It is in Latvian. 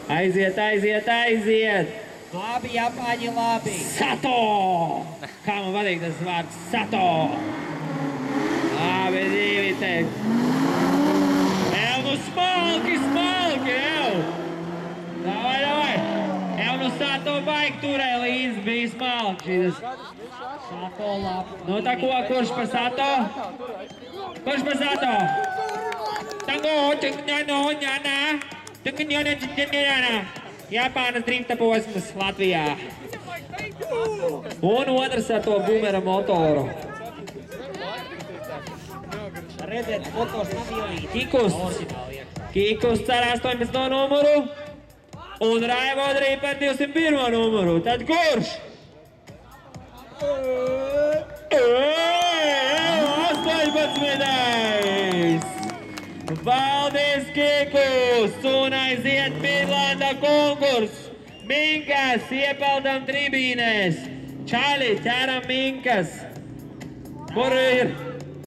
Aiziet, aiziet, aiziet! Labi, Japāņi, labi! Sato! Kā man patīk tas vārds Sato! Labi, divi te! Ev, nu smalki, smalki, ev! Davai, davai! Ev, nu Sato baigi turē līdzi, bija smalki šitas. Sato labi! Nu tā ko, kurš pa Sato? Kurš pa Sato? Tango, ņana! Japānas drifta posms Latvijā. Un otrs ar to bumera motoru. Redziet, fotos nav ielīdzi. Kikus ar 18. numuru. Un Raivo arī par 201. numuru. Tad kurš? 18. Valdis Kikus un aiziet Midlanda konkurs. Minkas iepeldam tribīnēs. Čaļi, ķeram minkas. Kur ir?